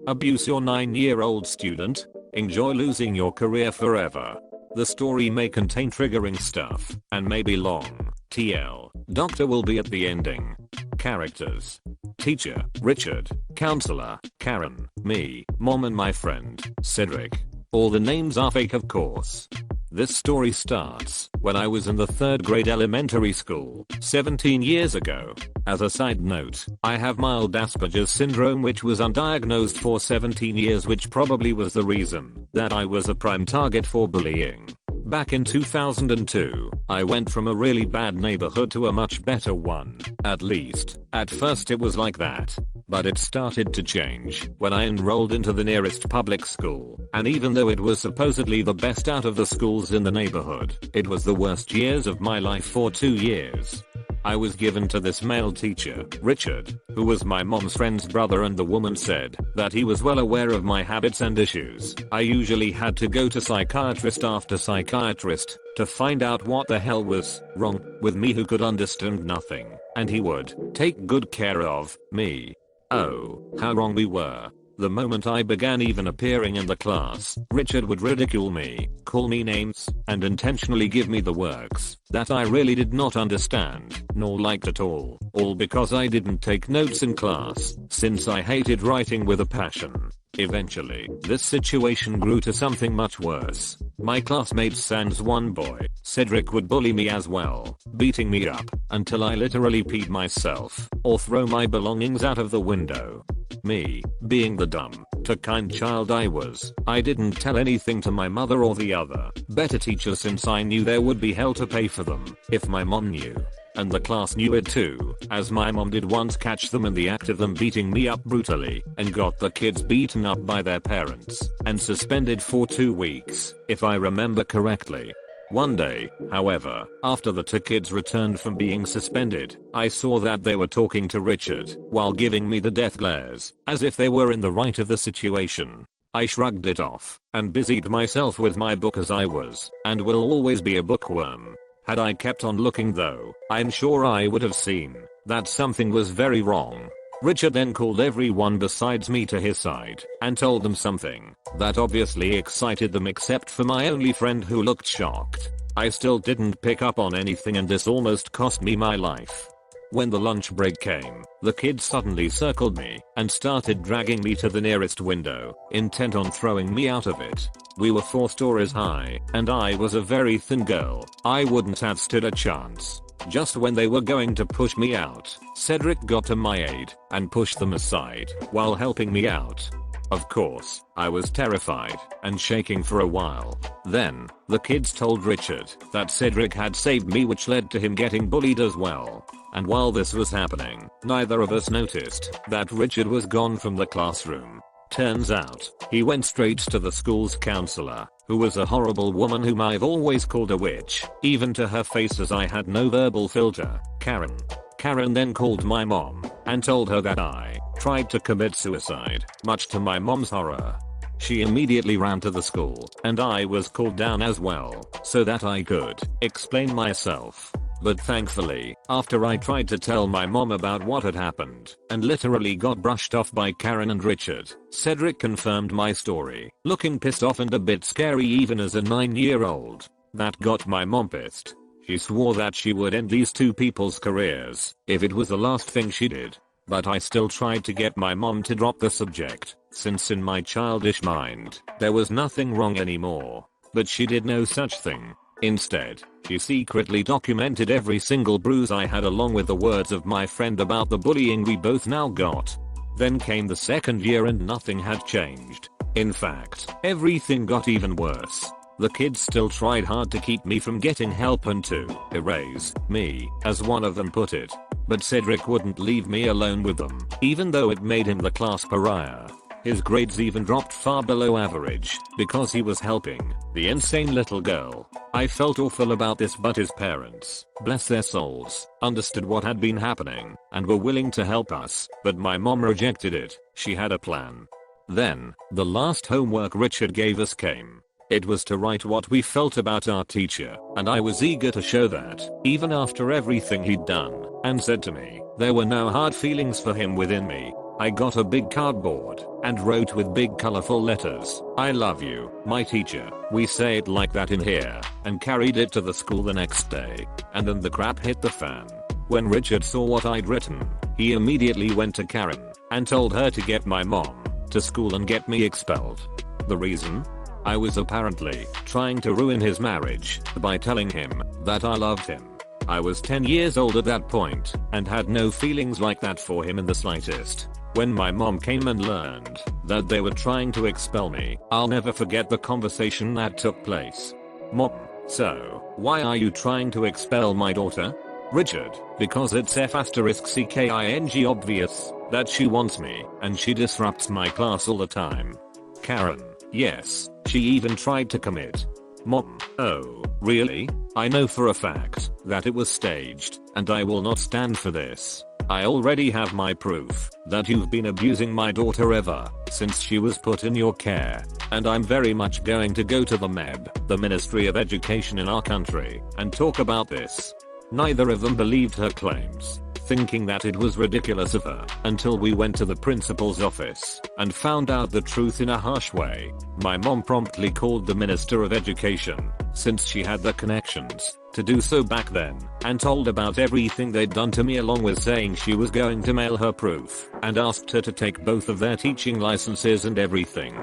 Abuse your 9-year-old student? Enjoy losing your career forever. The story may contain triggering stuff and may be long. TL. Doctor will be at the ending. Characters. Teacher, Richard. Counselor, Karen. Me, Mom and my friend, Cedric. All the names are fake, of course. This story starts when I was in the 3rd grade elementary school, 17 years ago. As a side note, I have mild Asperger's syndrome, which was undiagnosed for 17 years, which probably was the reason that I was a prime target for bullying. Back in 2002, I went from a really bad neighborhood to a much better one. At least, at first it was like that. But it started to change when I enrolled into the nearest public school, and even though it was supposedly the best out of the schools in the neighborhood, it was the worst years of my life for 2 years. I was given to this male teacher, Richard, who was my mom's friend's brother, and the woman said that he was well aware of my habits and issues. I usually had to go to psychiatrist after psychiatrist to find out what the hell was wrong with me, who could understand nothing, and he would take good care of me. Oh, how wrong we were. The moment I began even appearing in the class, Richard would ridicule me, call me names, and intentionally give me the works that I really did not understand, nor liked at all because I didn't take notes in class, since I hated writing with a passion. Eventually, this situation grew to something much worse. My classmates sans one boy, Cedric, would bully me as well, beating me up until I literally peed myself or throw my belongings out of the window. Me, being the dumb to kind child I was, I didn't tell anything to my mother or the other better teachers, since I knew there would be hell to pay for them if my mom knew. And the class knew it too, as my mom did once catch them in the act of them beating me up brutally, and got the kids beaten up by their parents and suspended for 2 weeks, if I remember correctly. One day, however, after the 2 kids returned from being suspended, I saw that they were talking to Richard while giving me the death glares, as if they were in the right of the situation. I shrugged it off and busied myself with my book, as I was and will always be a bookworm. Had I kept on looking though, I'm sure I would have seen that something was very wrong. Richard then called everyone besides me to his side and told them something that obviously excited them, except for my only friend, who looked shocked. I still didn't pick up on anything, and this almost cost me my life. When the lunch break came, the kids suddenly circled me and started dragging me to the nearest window, intent on throwing me out of it. We were 4 stories high, and I was a very thin girl. I wouldn't have stood a chance. Just when they were going to push me out, Cedric got to my aid and pushed them aside while helping me out. Of course, I was terrified and shaking for a while. Then, the kids told Richard that Cedric had saved me, which led to him getting bullied as well. And while this was happening, neither of us noticed that Richard was gone from the classroom. Turns out, he went straight to the school's counselor, who was a horrible woman whom I've always called a witch, even to her face, as I had no verbal filter, Karen. Karen then called my mom and told her that I tried to commit suicide, much to my mom's horror. She immediately ran to the school, and I was called down as well, so that I could explain myself. But thankfully, after I tried to tell my mom about what had happened and literally got brushed off by Karen and Richard, Cedric confirmed my story, looking pissed off and a bit scary even as a 9-year-old. That got my mom pissed. She swore that she would end these 2 people's careers if it was the last thing she did. But I still tried to get my mom to drop the subject, since in my childish mind, there was nothing wrong anymore. But she did no such thing. Instead, she secretly documented every single bruise I had, along with the words of my friend about the bullying we both now got. Then came the 2nd year and nothing had changed. In fact, everything got even worse. The kids still tried hard to keep me from getting help and to erase me, as one of them put it. But Cedric wouldn't leave me alone with them, even though it made him the class pariah. His grades even dropped far below average because he was helping the insane little girl. I felt awful about this, but his parents, bless their souls, understood what had been happening and were willing to help us, but my mom rejected it. She had a plan. Then, the last homework Richard gave us came. It was to write what we felt about our teacher, and I was eager to show that, even after everything he'd done and said to me, there were no hard feelings for him within me. I got a big cardboard and wrote with big colorful letters, "I love you, my teacher." We say it like that in here and carried it to the school the next day. And then the crap hit the fan. When Richard saw what I'd written, he immediately went to Karen and told her to get my mom to school and get me expelled. The reason? I was apparently trying to ruin his marriage by telling him that I loved him. I was 10 years old at that point and had no feelings like that for him in the slightest. When my mom came and learned that they were trying to expel me, I'll never forget the conversation that took place. "Mom, so why are you trying to expel my daughter?" "Richard, because it's F***ing obvious that she wants me and she disrupts my class all the time." "Karen, yes, she even tried to commit." "Mom, oh, really? I know for a fact that it was staged and I will not stand for this. I already have my proof that you've been abusing my daughter ever since she was put in your care, and I'm very much going to go to the MEB, the Ministry of Education in our country, and talk about this." Neither of them believed her claims, thinking that it was ridiculous of her, until we went to the principal's office and found out the truth in a harsh way. My mom promptly called the Minister of Education, since she had the connections to do so back then, and told about everything they'd done to me, along with saying she was going to mail her proof, and asked her to take both of their teaching licenses and everything.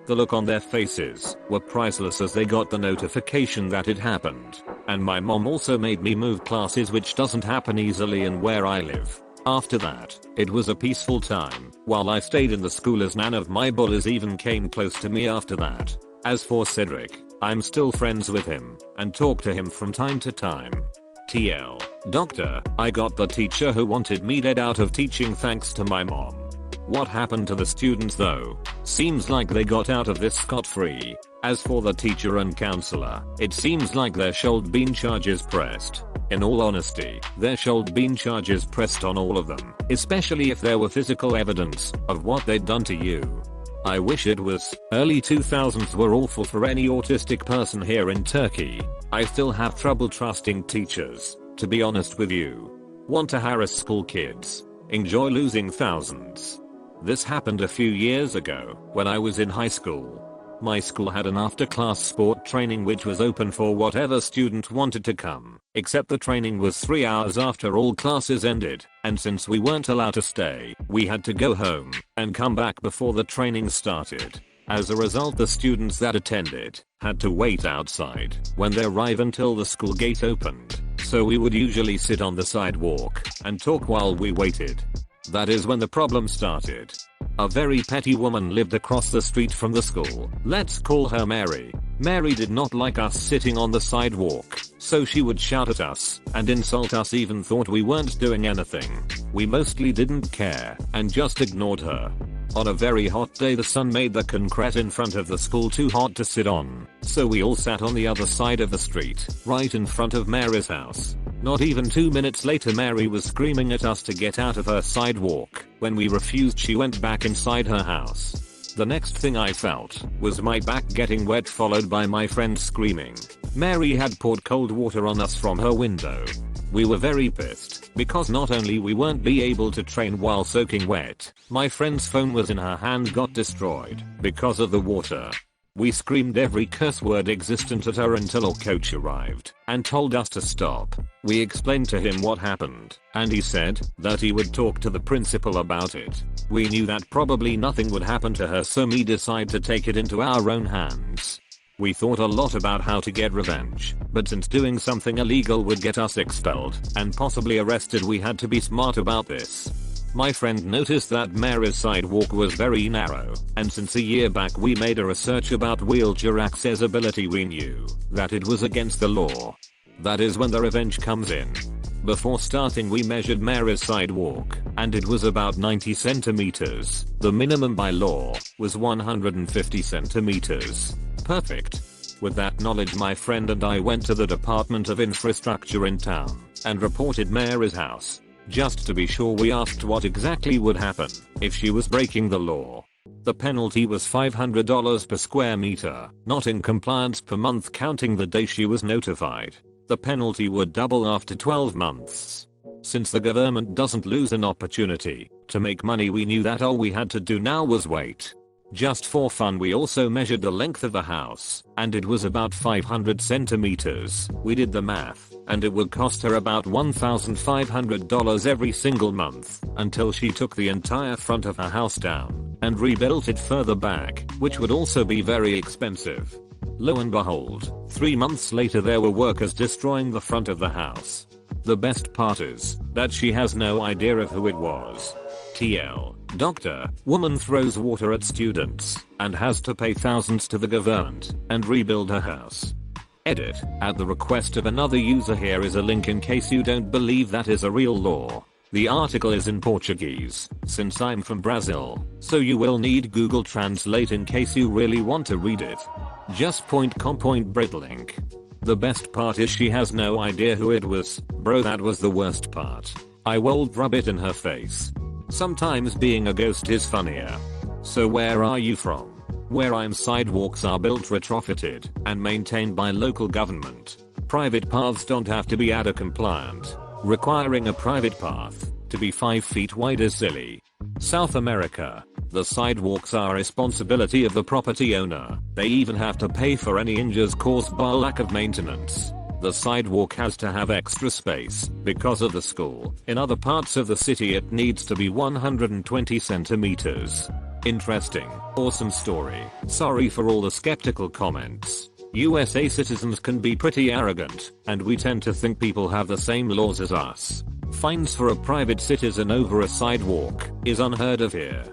The look on their faces were priceless as they got the notification that it happened. And my mom also made me move classes, which doesn't happen easily in where I live. After that, it was a peaceful time while I stayed in the school, as none of my bullies even came close to me after that. As for Cedric, I'm still friends with him and talk to him from time to time. TL. Doctor, I got the teacher who wanted me dead out of teaching thanks to my mom. What happened to the students though? Seems like they got out of this scot-free. As for the teacher and counselor, it seems like there should been charges pressed. In all honesty, there should been charges pressed on all of them, especially if there were physical evidence of what they'd done to you. I wish it was. Early 2000s were awful for any autistic person here in Turkey. I still have trouble trusting teachers, to be honest with you. Want to harass school kids. Enjoy losing thousands. This happened a few years ago when I was in high school. My school had an after-class sport training which was open for whatever student wanted to come, except the training was 3 hours after all classes ended, and since we weren't allowed to stay, we had to go home and come back before the training started. As a result, the students that attended had to wait outside when they arrived until the school gate opened, so we would usually sit on the sidewalk and talk while we waited. That is when the problem started. A very petty woman lived across the street from the school. Let's call her Mary. Mary did not like us sitting on the sidewalk, so she would shout at us and insult us, even thought we weren't doing anything. We mostly didn't care and just ignored her. On a very hot day, the sun made the concrete in front of the school too hot to sit on, so we all sat on the other side of the street, right in front of Mary's house. Not even 2 minutes later, Mary was screaming at us to get out of her sidewalk. When we refused, she went back inside her house. The next thing I felt was my back getting wet, followed by my friend screaming. Mary had poured cold water on us from her window. We were very pissed because not only we weren't be able to train while soaking wet, my friend's phone was in her hand got destroyed because of the water. We screamed every curse word existent at her until our coach arrived and told us to stop. We explained to him what happened, and he said that he would talk to the principal about it. We knew that probably nothing would happen to her, so we decided to take it into our own hands. We thought a lot about how to get revenge, but since doing something illegal would get us expelled and possibly arrested, we had to be smart about this. My friend noticed that Mary's sidewalk was very narrow, and since a year back we made a research about wheelchair accessibility, we knew that it was against the law. That is when the revenge comes in. Before starting, we measured Mary's sidewalk, and it was about 90 centimeters. The minimum by law was 150 centimeters. Perfect. With that knowledge, my friend and I went to the Department of Infrastructure in town and reported Mary's house. Just to be sure, we asked what exactly would happen if she was breaking the law. The penalty was $500 per square meter, not in compliance per month counting the day she was notified. The penalty would double after 12 months. Since the government doesn't lose an opportunity To make money we knew that all we had to do now was wait. Just for fun we also measured the length of the house, and it was about 500 centimeters. We did the math, and it would cost her about $1,500 every single month until she took the entire front of her house down and rebuilt it further back, which would also be very expensive. Lo and behold, 3 months later there were workers destroying the front of the house. The best part is that she has no idea of who it was. TL. Doctor, woman throws water at students and has to pay thousands to the government and rebuild her house. Edit. At the request of another user, here is a link in case you don't believe that is a real law. The article is in Portuguese, since I'm from Brazil, so you will need Google Translate in case you really want to read it. Just point Brit link. The best part is she has no idea who it was. Bro, that was the worst part. I will rub it in her face. Sometimes being a ghost is funnier. So where are you from? Where I'm, sidewalks are built, retrofitted, and maintained by local government. Private paths don't have to be ADA compliant. Requiring a private path to be 5 feet wide is silly. South America. The sidewalks are responsibility of the property owner. They even have to pay for any injuries caused by lack of maintenance. The sidewalk has to have extra space because of the school. In other parts of the city it needs to be 120 centimeters. Interesting. Awesome story. Sorry for all the skeptical comments. USA citizens can be pretty arrogant, and we tend to think people have the same laws as us. Fines for a private citizen over a sidewalk is unheard of here.